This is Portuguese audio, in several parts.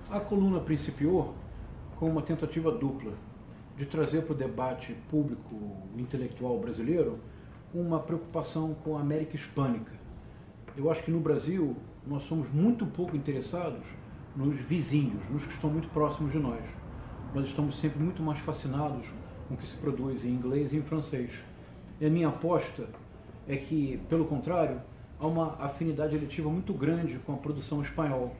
A coluna principiou com uma tentativa dupla de trazer para o debate público intelectual brasileiro uma preocupação com a América Hispânica. Eu acho que no Brasil nós somos muito pouco interessados nos vizinhos, nos que estão muito próximos de nós. Nós estamos sempre muito mais fascinados com o que se produz em inglês e em francês. E a minha aposta é que, pelo contrário, há uma afinidade eletiva muito grande com a produção espanhola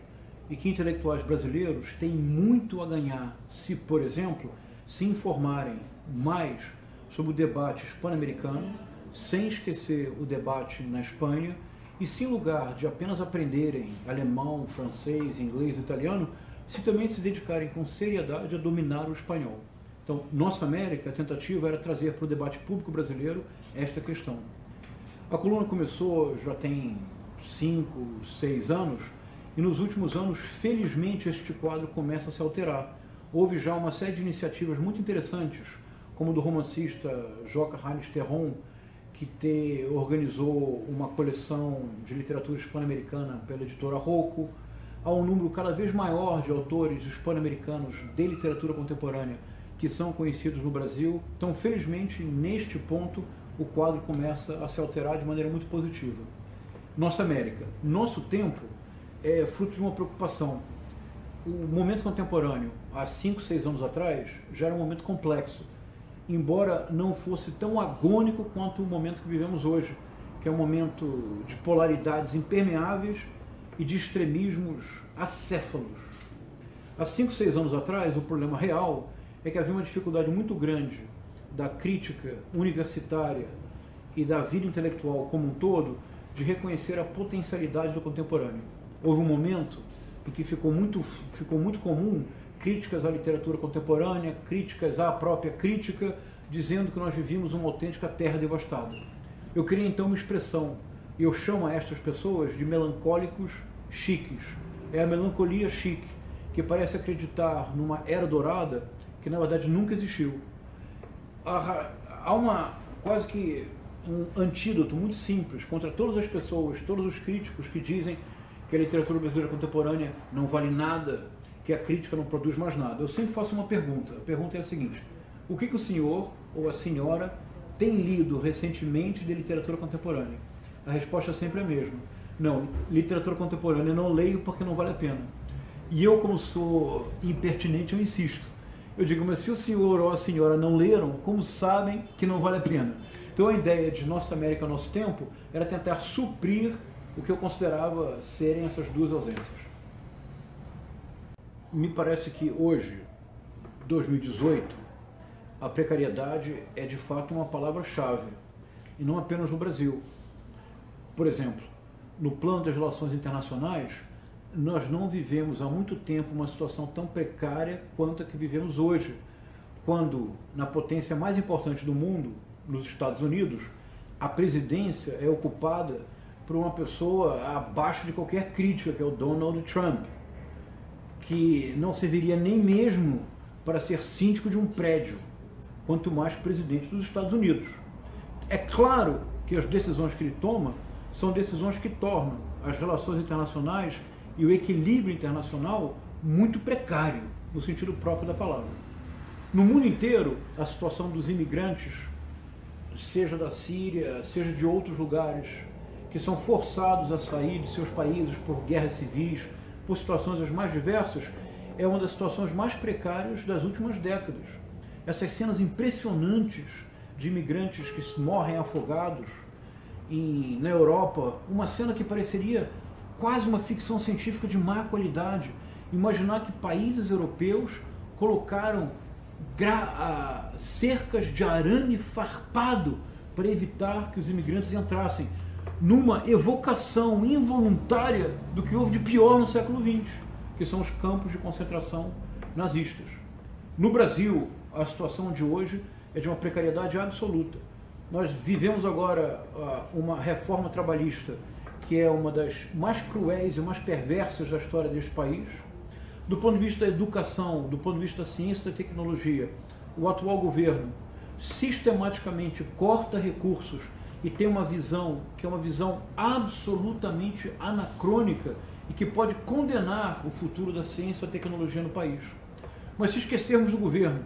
e que intelectuais brasileiros têm muito a ganhar se, por exemplo, se informarem mais sobre o debate hispano-americano, sem esquecer o debate na Espanha, e se em lugar de apenas aprenderem alemão, francês, inglês, italiano, se também se dedicarem com seriedade a dominar o espanhol. Então, nossa América, a tentativa era trazer para o debate público brasileiro esta questão. A coluna começou já tem 5, 6 anos, e nos últimos anos, felizmente, este quadro começa a se alterar. Houve já uma série de iniciativas muito interessantes, como do romancista Joca Raines Terron, que organizou uma coleção de literatura hispano-americana pela editora Rocco. Há um número cada vez maior de autores hispano-americanos de literatura contemporânea que são conhecidos no Brasil. Então, felizmente, neste ponto, o quadro começa a se alterar de maneira muito positiva. Nossa América, nosso tempo, é fruto de uma preocupação. O momento contemporâneo, há 5, 6 anos atrás, já era um momento complexo, embora não fosse tão agônico quanto o momento que vivemos hoje, que é um momento de polaridades impermeáveis e de extremismos acéfalos. Há 5, 6 anos atrás, o problema real é que havia uma dificuldade muito grande da crítica universitária e da vida intelectual como um todo de reconhecer a potencialidade do contemporâneo. Houve um momento em que ficou muito comum críticas à literatura contemporânea, críticas à própria crítica, dizendo que nós vivíamos uma autêntica terra devastada. Eu criei então uma expressão, e eu chamo a estas pessoas de melancólicos chiques. É a melancolia chique, que parece acreditar numa era dourada que na verdade nunca existiu. Há quase que um antídoto muito simples contra todas as pessoas, todos os críticos que dizem que a literatura brasileira contemporânea não vale nada, que a crítica não produz mais nada. Eu sempre faço uma pergunta. A pergunta é a seguinte: o que o senhor ou a senhora tem lido recentemente de literatura contemporânea? A resposta é sempre a mesma. Não, literatura contemporânea eu não leio porque não vale a pena. E eu, como sou impertinente, eu insisto. Eu digo, mas se o senhor ou a senhora não leram, como sabem que não vale a pena? Então a ideia de Nossa América, Nosso Tempo, era tentar suprir o que eu considerava serem essas duas ausências. Me parece que hoje, 2018, a precariedade é de fato uma palavra-chave, e não apenas no Brasil. Por exemplo, no plano das relações internacionais, nós não vivemos há muito tempo uma situação tão precária quanto a que vivemos hoje, quando, na potência mais importante do mundo, nos Estados Unidos, a presidência é ocupada por uma pessoa abaixo de qualquer crítica, que é o Donald Trump, que não serviria nem mesmo para ser síndico de um prédio, quanto mais presidente dos Estados Unidos. É claro que as decisões que ele toma são decisões que tornam as relações internacionais e o equilíbrio internacional muito precário, no sentido próprio da palavra. No mundo inteiro, a situação dos imigrantes, seja da Síria, seja de outros lugares, que são forçados a sair de seus países por guerras civis, por situações as mais diversas, é uma das situações mais precárias das últimas décadas. Essas cenas impressionantes de imigrantes que morrem afogados na Europa, uma cena que pareceria quase uma ficção científica de má qualidade. Imaginar que países europeus colocaram cercas de arame farpado para evitar que os imigrantes entrassem, numa evocação involuntária do que houve de pior no século XX, que são os campos de concentração nazistas. No Brasil, a situação de hoje é de uma precariedade absoluta. Nós vivemos agora uma reforma trabalhista que é uma das mais cruéis e mais perversas da história deste país. Do ponto de vista da educação, do ponto de vista da ciência e da tecnologia, o atual governo sistematicamente corta recursos e tem uma visão que é uma visão absolutamente anacrônica e que pode condenar o futuro da ciência e da tecnologia no país. Mas se esquecermos do governo,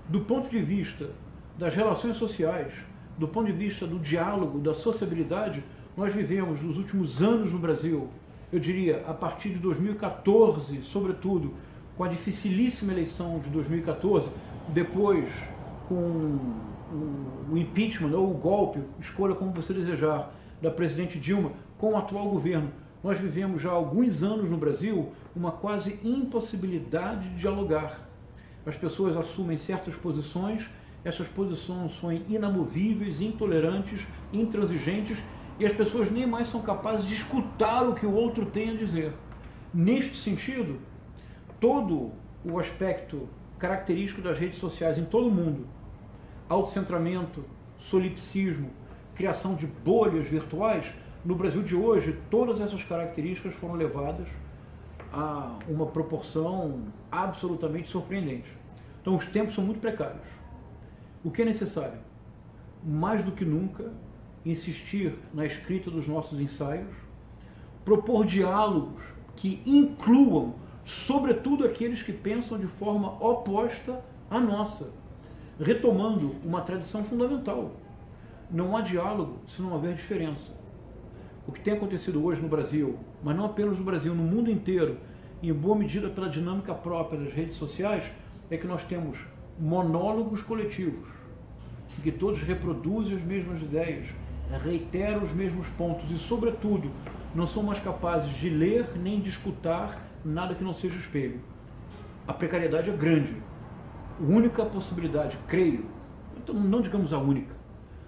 do ponto de vista das relações sociais, do ponto de vista do diálogo, da sociabilidade, nós vivemos nos últimos anos no Brasil, eu diria a partir de 2014, sobretudo com a dificilíssima eleição de 2014, depois com o impeachment ou o golpe, escolha como você desejar, da presidente Dilma, com o atual governo, nós vivemos já há alguns anos no Brasil uma quase impossibilidade de dialogar. As pessoas assumem certas posições, essas posições são inamovíveis, intolerantes, intransigentes, e as pessoas nem mais são capazes de escutar o que o outro tem a dizer. Neste sentido, todo o aspecto característico das redes sociais em todo o mundo, autocentramento, solipsismo, criação de bolhas virtuais, no Brasil de hoje, todas essas características foram levadas a uma proporção absolutamente surpreendente. Então os tempos são muito precários. O que é necessário? Mais do que nunca, insistir na escrita dos nossos ensaios, propor diálogos que incluam, sobretudo, aqueles que pensam de forma oposta à nossa, retomando uma tradição fundamental. Não há diálogo se não houver diferença. O que tem acontecido hoje no Brasil, mas não apenas no Brasil, no mundo inteiro, em boa medida pela dinâmica própria das redes sociais, é que nós temos monólogos coletivos, em que todos reproduzem as mesmas ideias, reiteram os mesmos pontos e, sobretudo, não são mais capazes de ler nem de escutar nada que não seja espelho. A precariedade é grande. A única possibilidade, creio, então não digamos a única,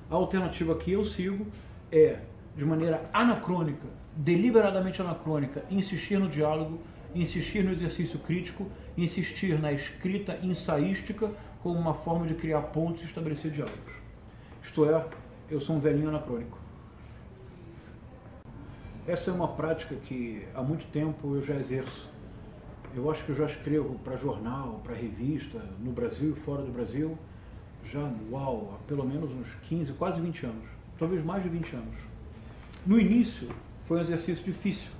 a alternativa que eu sigo é, de maneira anacrônica, deliberadamente anacrônica, insistir no diálogo, insistir no exercício crítico, insistir na escrita ensaística como uma forma de criar pontos e estabelecer diálogos. Isto é, eu sou um velhinho anacrônico. Essa é uma prática que há muito tempo eu já exerço. Eu acho que eu já escrevo para jornal, para revista, no Brasil e fora do Brasil, já, há pelo menos uns 15, quase 20 anos, talvez mais de 20 anos. No início foi um exercício difícil,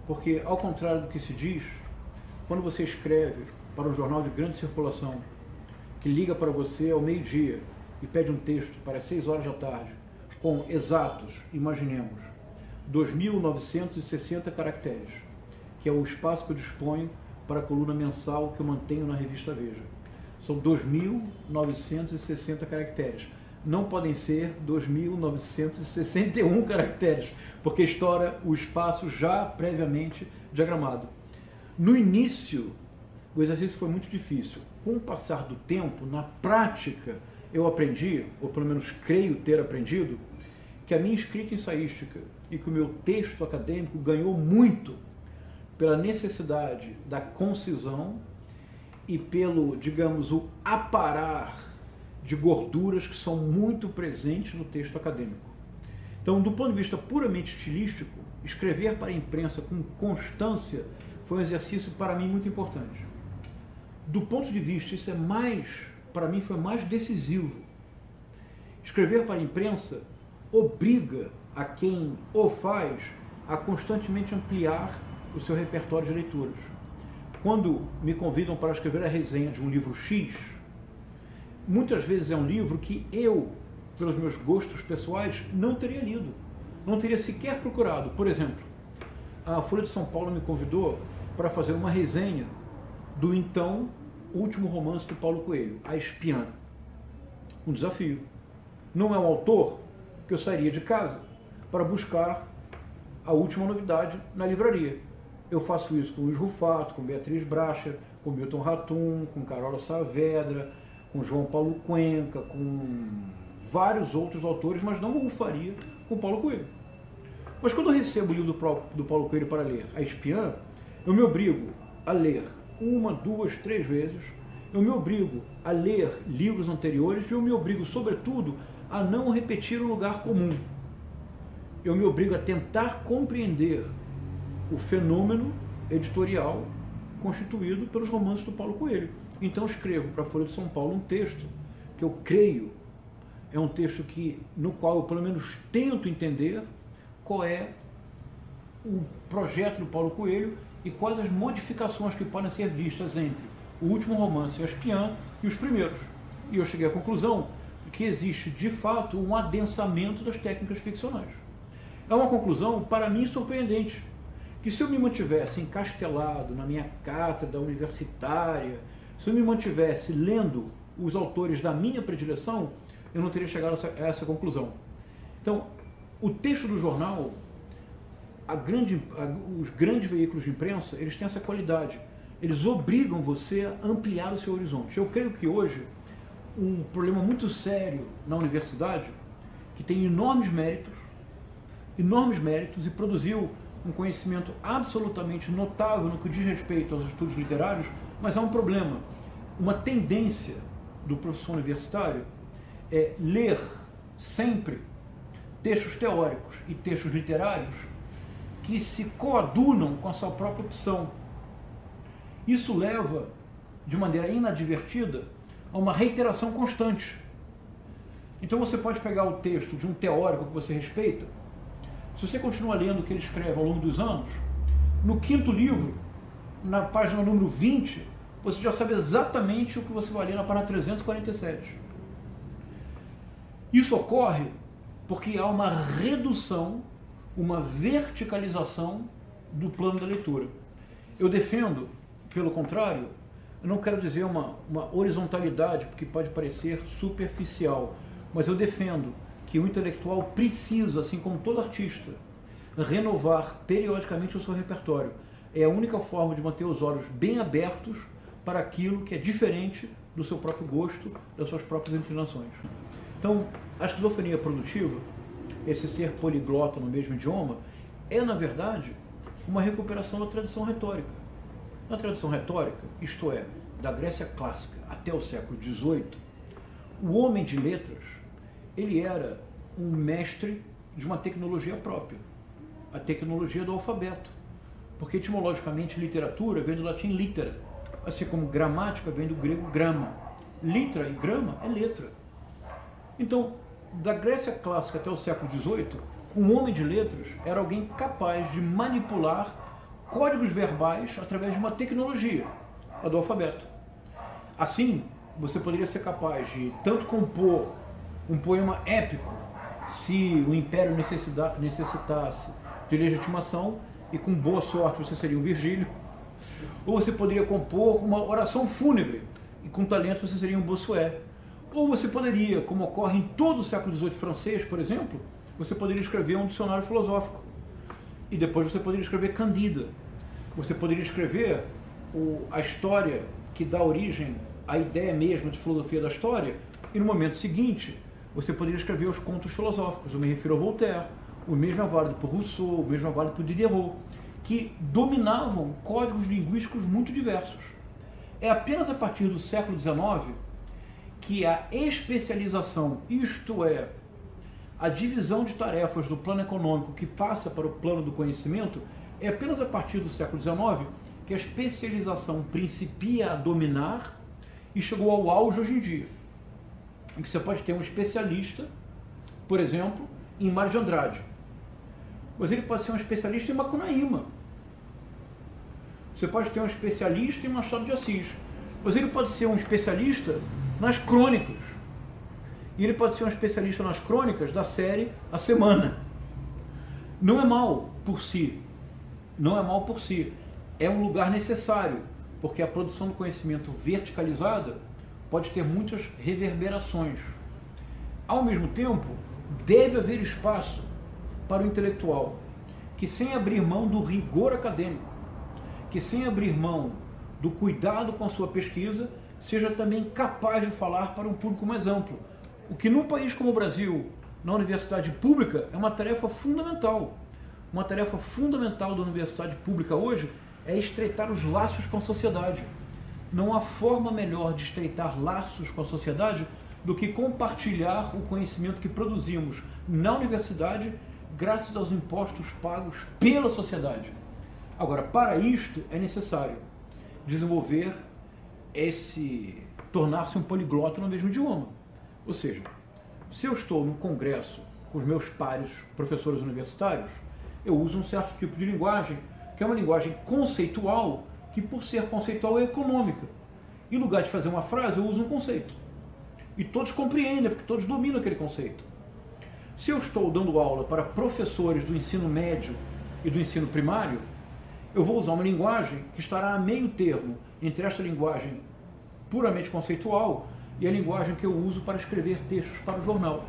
porque ao contrário do que se diz, quando você escreve para um jornal de grande circulação, que liga para você ao meio-dia e pede um texto para as 6 horas da tarde, com exatos, imaginemos, 2.960 caracteres, que é o espaço que eu disponho para a coluna mensal que eu mantenho na revista Veja. São 2.960 caracteres. Não podem ser 2.961 caracteres, porque estoura o espaço já previamente diagramado. No início, o exercício foi muito difícil. Com o passar do tempo, na prática, eu aprendi, ou pelo menos creio ter aprendido, que a minha escrita ensaística e que o meu texto acadêmico ganhou muito pela necessidade da concisão e pelo, digamos, o aparar de gorduras que são muito presentes no texto acadêmico. Então, do ponto de vista puramente estilístico, escrever para a imprensa com constância foi um exercício para mim muito importante. Do ponto de vista, isso é mais, para mim foi mais decisivo. Escrever para a imprensa obriga a quem o faz a constantemente ampliar o seu repertório de leituras. Quando me convidam para escrever a resenha de um livro X, muitas vezes é um livro que eu, pelos meus gostos pessoais, não teria lido, não teria sequer procurado. Por exemplo, a Folha de São Paulo me convidou para fazer uma resenha do então último romance do Paulo Coelho, A Espiã. Um desafio. Não é um autor que eu sairia de casa para buscar a última novidade na livraria. Eu faço isso com Luiz Rufato, com Beatriz Bracher, com Milton Ratum, com Carola Saavedra, com João Paulo Cuenca, com vários outros autores, mas não o faria com Paulo Coelho. Mas quando eu recebo o livro do Paulo Coelho para ler A Espiã, eu me obrigo a ler 1, 2, 3 vezes, eu me obrigo a ler livros anteriores e eu me obrigo, sobretudo, a não repetir um lugar comum. Eu me obrigo a tentar compreender o fenômeno editorial constituído pelos romances do Paulo Coelho. Então escrevo para a Folha de São Paulo um texto que eu creio é um texto no qual eu pelo menos tento entender qual é o projeto do Paulo Coelho e quais as modificações que podem ser vistas entre o último romance, A Espiã, e os primeiros. E eu cheguei à conclusão que existe, de fato, um adensamento das técnicas ficcionais. É uma conclusão, para mim, surpreendente, que se eu me mantivesse encastelado na minha cátedra universitária, se eu me mantivesse lendo os autores da minha predileção, eu não teria chegado a essa conclusão. Então, o texto do jornal, os grandes veículos de imprensa, eles têm essa qualidade. Eles obrigam você a ampliar o seu horizonte. Eu creio que hoje, um problema muito sério na universidade, que tem enormes méritos, e produziu um conhecimento absolutamente notável no que diz respeito aos estudos literários, mas há um problema, uma tendência do professor universitário é ler sempre textos teóricos e textos literários que se coadunam com a sua própria opção. Isso leva, de maneira inadvertida, a uma reiteração constante. Então você pode pegar o texto de um teórico que você respeita, se você continua lendo o que ele escreve ao longo dos anos, no quinto livro, na página número 20, você já sabe exatamente o que você vai ler na página 347. Isso ocorre porque há uma redução, uma verticalização do plano da leitura. Eu defendo, pelo contrário, eu não quero dizer uma horizontalidade, porque pode parecer superficial, mas eu defendo que o intelectual precisa, assim como todo artista, renovar periodicamente o seu repertório. É a única forma de manter os olhos bem abertos para aquilo que é diferente do seu próprio gosto, das suas próprias inclinações. Então, a esquizofrenia produtiva, esse ser poliglota no mesmo idioma, é, na verdade, uma recuperação da tradição retórica. Na tradição retórica, isto é, da Grécia clássica até o século XVIII, o homem de letras, ele era um mestre de uma tecnologia própria, a tecnologia do alfabeto, porque etimologicamente literatura vem do latim litera, assim como gramática vem do grego grama. Litra e grama é letra. Então, da Grécia clássica até o século XVIII, um homem de letras era alguém capaz de manipular códigos verbais através de uma tecnologia, a do alfabeto. Assim, você poderia ser capaz de tanto compor um poema épico, se o império necessitasse de legitimação, e com boa sorte você seria um Virgílio, ou você poderia compor uma oração fúnebre, e com talento você seria um Bossuet. Ou você poderia, como ocorre em todo o século XVIII francês, por exemplo, você poderia escrever um dicionário filosófico. E depois você poderia escrever Candida. Você poderia escrever a história que dá origem à ideia mesma de filosofia da história, e no momento seguinte você poderia escrever os contos filosóficos. Eu me refiro a Voltaire, o mesmo é válido por Rousseau, o mesmo é válido por Diderot, que dominavam códigos linguísticos muito diversos. É apenas a partir do século XIX que a especialização, isto é, a divisão de tarefas do plano econômico que passa para o plano do conhecimento, é apenas a partir do século XIX que a especialização principia a dominar e chegou ao auge hoje em dia, em que você pode ter um especialista, por exemplo, em Mário de Andrade, mas ele pode ser um especialista em Macunaíma. Você pode ter um especialista em Machado de Assis, mas ele pode ser um especialista nas crônicas. E ele pode ser um especialista nas crônicas da série A Semana. Não é mal por si. Não é mal por si. É um lugar necessário, porque a produção do conhecimento verticalizada pode ter muitas reverberações. Ao mesmo tempo, deve haver espaço para o intelectual que, sem abrir mão do rigor acadêmico, que sem abrir mão do cuidado com a sua pesquisa, seja também capaz de falar para um público mais amplo. O que num país como o Brasil, na universidade pública, é uma tarefa fundamental. Uma tarefa fundamental da universidade pública hoje é estreitar os laços com a sociedade. Não há forma melhor de estreitar laços com a sociedade do que compartilhar o conhecimento que produzimos na universidade graças aos impostos pagos pela sociedade. Agora, para isto é necessário desenvolver tornar-se um poliglota no mesmo idioma. Ou seja, Se eu estou no congresso com os meus pares professores universitários, eu uso um certo tipo de linguagem, que é uma linguagem conceitual, que por ser conceitual é econômica. Em lugar de fazer uma frase, eu uso um conceito. E todos compreendem, porque todos dominam aquele conceito. Se eu estou dando aula para professores do ensino médio e do ensino primário, eu vou usar uma linguagem que estará a meio termo entre esta linguagem puramente conceitual e a linguagem que eu uso para escrever textos para o jornal.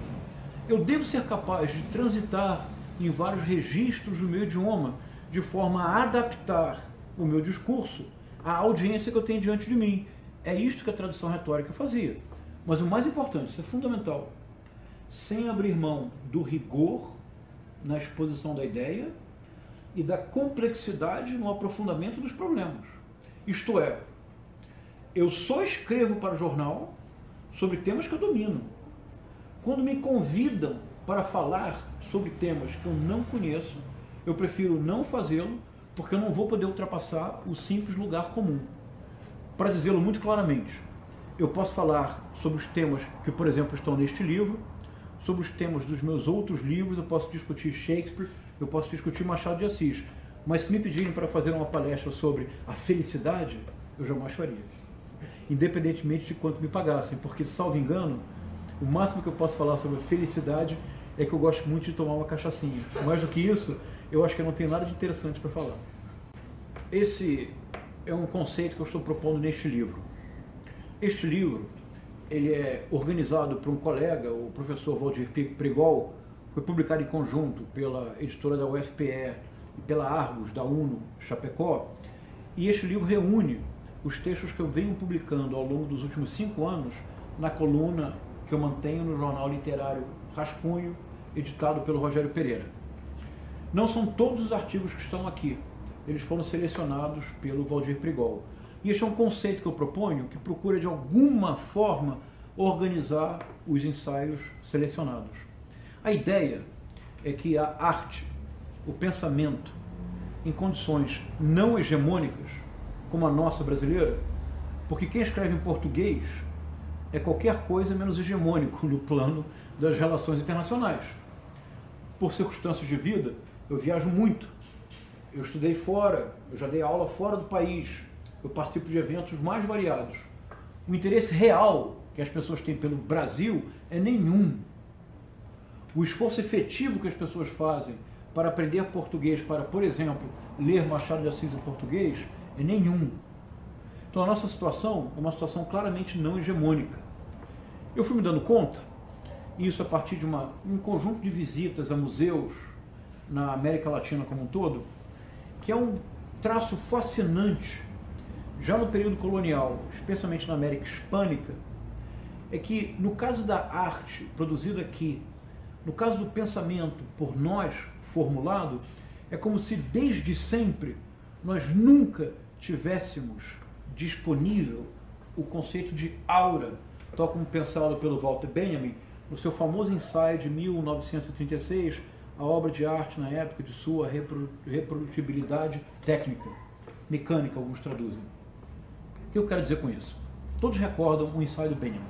Eu devo ser capaz de transitar em vários registros do meu idioma, de forma a adaptar o meu discurso à audiência que eu tenho diante de mim. É isto que a tradução retórica fazia. Mas o mais importante, isso é fundamental, sem abrir mão do rigor na exposição da ideia e da complexidade no aprofundamento dos problemas. Isto é, eu só escrevo para o jornal sobre temas que eu domino. Quando me convidam para falar sobre temas que eu não conheço, eu prefiro não fazê-lo, porque eu não vou poder ultrapassar o simples lugar comum. Para dizê-lo muito claramente, eu posso falar sobre os temas que, por exemplo, estão neste livro, sobre os temas dos meus outros livros, eu posso discutir Shakespeare, eu posso discutir Machado de Assis, mas se me pedirem para fazer uma palestra sobre a felicidade, eu jamais faria, independentemente de quanto me pagassem, porque, salvo engano, o máximo que eu posso falar sobre a felicidade é que eu gosto muito de tomar uma cachaçinha. Mais do que isso, eu acho que eu não tenho nada de interessante para falar. Esse é um conceito que eu estou propondo neste livro. Este livro, ele é organizado por um colega, o professor Valdir Prigol, foi publicado em conjunto pela editora da UFPE e pela Argos, da UNO Chapecó, e este livro reúne os textos que eu venho publicando ao longo dos últimos 5 anos na coluna que eu mantenho no jornal literário Rascunho, editado pelo Rogério Pereira. Não são todos os artigos que estão aqui, eles foram selecionados pelo Valdir Prigol. E este é um conceito que eu proponho, que procura de alguma forma organizar os ensaios selecionados. A ideia é que a arte, o pensamento, em condições não hegemônicas, como a nossa brasileira, porque quem escreve em português é qualquer coisa menos hegemônico no plano das relações internacionais. Por circunstâncias de vida, eu viajo muito, eu estudei fora, eu já dei aula fora do país, eu participo de eventos mais variados. O interesse real que as pessoas têm pelo Brasil é nenhum. O esforço efetivo que as pessoas fazem para aprender português, para, por exemplo, ler Machado de Assis em português, é nenhum. Então a nossa situação é uma situação claramente não hegemônica. Eu fui me dando conta, e isso a partir de um conjunto de visitas a museus na América Latina como um todo, que é um traço fascinante, já no período colonial, especialmente na América Hispânica, é que no caso da arte produzida aqui, no caso do pensamento por nós formulado, é como se desde sempre nós nunca tivéssemos disponível o conceito de aura, tal como pensado pelo Walter Benjamin no seu famoso ensaio de 1936, a obra de arte na época de sua reprodutibilidade técnica, mecânica, alguns traduzem. O que eu quero dizer com isso? Todos recordam o ensaio do Benjamin,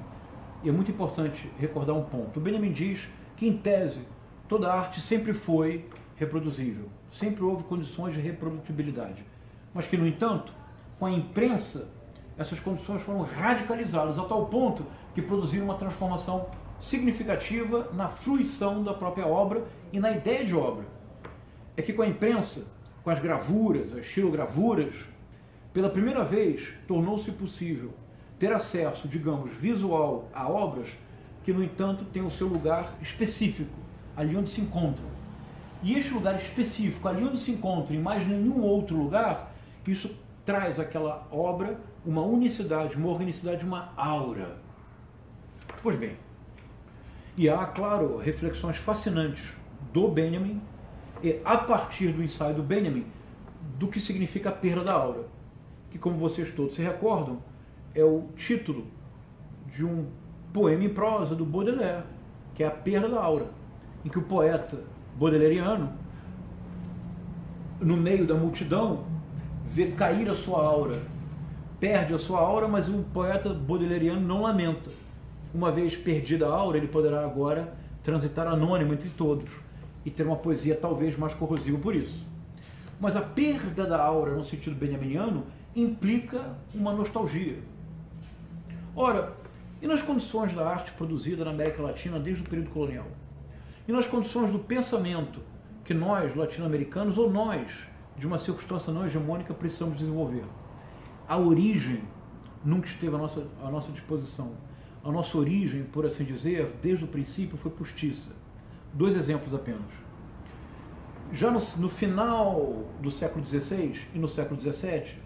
e é muito importante recordar um ponto. O Benjamin diz que, em tese, toda arte sempre foi reproduzível, sempre houve condições de reprodutibilidade, mas que, no entanto, com a imprensa, essas condições foram radicalizadas a tal ponto que produziram uma transformação significativa na fruição da própria obra e na ideia de obra. É que com a imprensa, com as gravuras, as xilogravuras, pela primeira vez tornou-se possível ter acesso, digamos, visual a obras que, no entanto, têm o seu lugar específico, ali onde se encontram. E este lugar específico, ali onde se encontra, em mais nenhum outro lugar, isso traz àquela obra uma unicidade, uma organicidade, uma aura. Pois bem, e há, claro, reflexões fascinantes do Benjamin, e a partir do ensaio do Benjamin, do que significa a perda da aura, que, como vocês todos se recordam, é o título de um poema em prosa do Baudelaire, que é A Perda da Aura, em que o poeta baudelairiano, no meio da multidão, vê cair a sua aura, perde a sua aura, mas o poeta baudelairiano não lamenta. uma vez perdida a aura, ele poderá agora transitar anônimo entre todos e ter uma poesia talvez mais corrosiva por isso. Mas a perda da aura, no sentido benjaminiano, implica uma nostalgia. Ora, e nas condições da arte produzida na América Latina desde o período colonial? E nas condições do pensamento que nós, latino-americanos, ou nós, de uma circunstância não hegemônica, precisamos desenvolver? A origem nunca esteve à nossa disposição. A nossa origem, por assim dizer, desde o princípio, foi postiça. 2 exemplos apenas. Já no final do século XVI e no século XVII,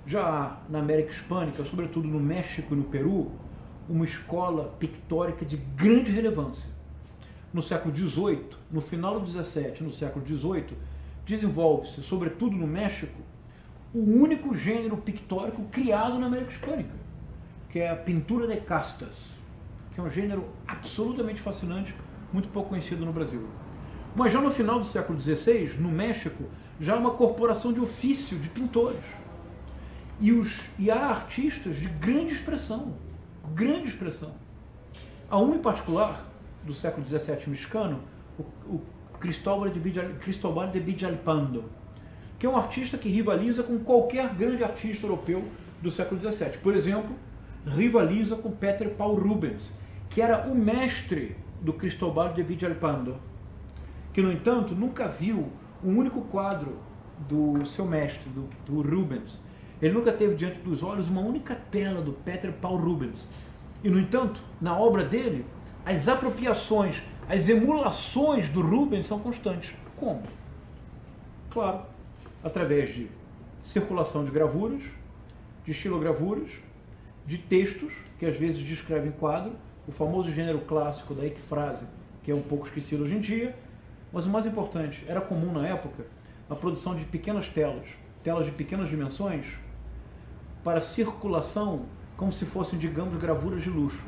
já há na América Hispânica, sobretudo no México e no Peru, uma escola pictórica de grande relevância. No século XVIII, no final do XVII e no século XVIII, desenvolve-se, sobretudo no México, o único gênero pictórico criado na América Hispânica, que é a pintura de castas, que é um gênero absolutamente fascinante, muito pouco conhecido no Brasil. Mas já no final do século XVI, no México, já há uma corporação de ofício de pintores. E há artistas de grande expressão. Grande expressão. Há um em particular, do século XVII mexicano, o Cristóbal de Villalpando, que é um artista que rivaliza com qualquer grande artista europeu do século XVII. Por exemplo, rivaliza com Peter Paul Rubens, que era o mestre do Cristóbal de Villalpando, que, no entanto, nunca viu um único quadro do seu mestre, do Rubens. Ele nunca teve diante dos olhos uma única tela do Peter Paul Rubens. E, no entanto, na obra dele, as apropriações, as emulações do Rubens são constantes. Como? Claro, através de circulação de gravuras, de estilogravuras, de textos, que às vezes descrevem quadro, o famoso gênero clássico da ekfrase, que é um pouco esquecido hoje em dia, mas o mais importante, era comum na época a produção de pequenas telas de pequenas dimensões, para circulação, como se fossem, digamos, gravuras de luxo.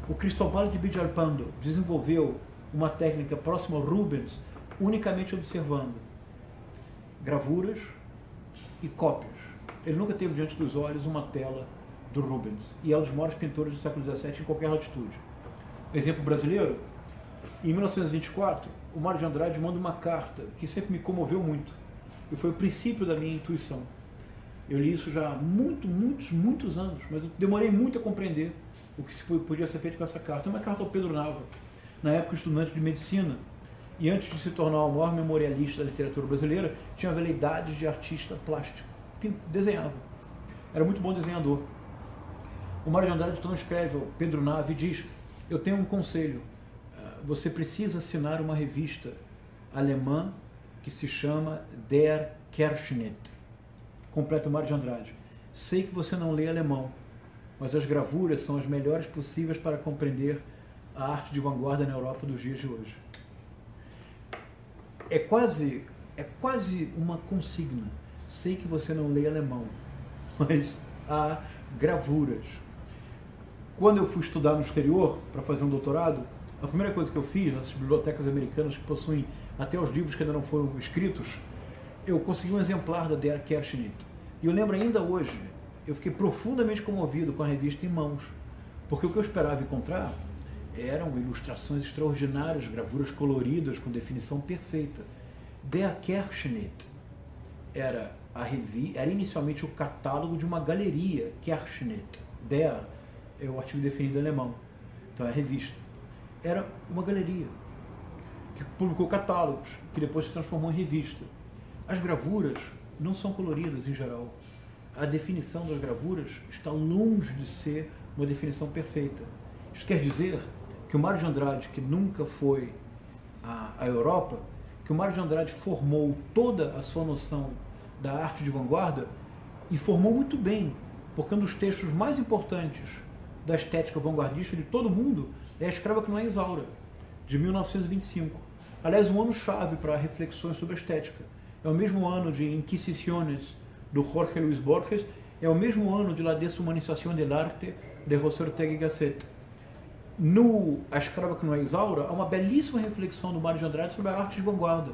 O Cristóbal de Villalpando desenvolveu uma técnica próxima ao Rubens, unicamente observando gravuras e cópias. Ele nunca teve diante dos olhos uma tela do Rubens, e é um dos maiores pintores do século XVII em qualquer latitude. Exemplo brasileiro, em 1924, o Mário de Andrade manda uma carta que sempre me comoveu muito, e foi o princípio da minha intuição. Eu li isso já há muitos anos, mas eu demorei muito a compreender o que podia ser feito com essa carta. É uma carta ao Pedro Nava, na época estudante de medicina, e antes de se tornar o maior memorialista da literatura brasileira, tinha veleidades de artista plástico, desenhava. Era muito bom desenhador. O Mário de Andrade então escreve ao Pedro Nava e diz: eu tenho um conselho, você precisa assinar uma revista alemã que se chama Der Querschnitt. Completa o Mário de Andrade: sei que você não lê alemão, mas as gravuras são as melhores possíveis para compreender a arte de vanguarda na Europa dos dias de hoje. É quase uma consigna. Sei que você não lê alemão, mas há gravuras. Quando eu fui estudar no exterior para fazer um doutorado, a primeira coisa que eu fiz nas bibliotecas americanas, que possuem até os livros que ainda não foram escritos, eu consegui um exemplar da Der Querschnitt. E eu lembro ainda hoje, eu fiquei profundamente comovido com a revista em mãos, porque o que eu esperava encontrar eram ilustrações extraordinárias, gravuras coloridas com definição perfeita. Der Querschnitt era inicialmente o catálogo de uma galeria, Querschnitt. Der é o artigo definido em alemão, então é a revista. Era uma galeria que publicou catálogos, que depois se transformou em revista. As gravuras não são coloridas em geral. A definição das gravuras está longe de ser uma definição perfeita. Isso quer dizer que o Mário de Andrade, que nunca foi à Europa, que o Mário de Andrade formou toda a sua noção da arte de vanguarda, e formou muito bem, porque um dos textos mais importantes da estética vanguardista de todo mundo é A Escrava que Não é Isaura, de 1925. Aliás, um ano-chave para reflexões sobre a estética. É o mesmo ano de Inquisiciones, do Jorge Luis Borges, é o mesmo ano de La Deshumanización del Arte, de José Ortega y Gasset. No A Escrava que Não é Isaura, há uma belíssima reflexão do Mário de Andrade sobre a arte de vanguarda,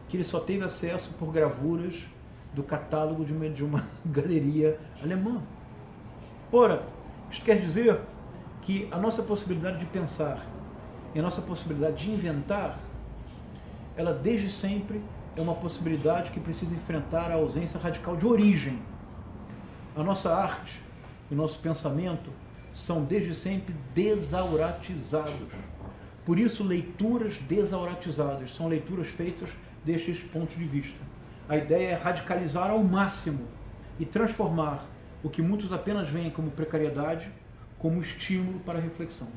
que ele só teve acesso por gravuras do catálogo de uma galeria alemã. Ora, isto quer dizer que a nossa possibilidade de pensar e a nossa possibilidade de inventar, ela desde sempre é uma possibilidade que precisa enfrentar a ausência radical de origem. A nossa arte e o nosso pensamento são desde sempre desauratizados. Por isso, leituras desauratizadas são leituras feitas destes pontos de vista. A ideia é radicalizar ao máximo e transformar o que muitos apenas veem como precariedade como estímulo para a reflexão.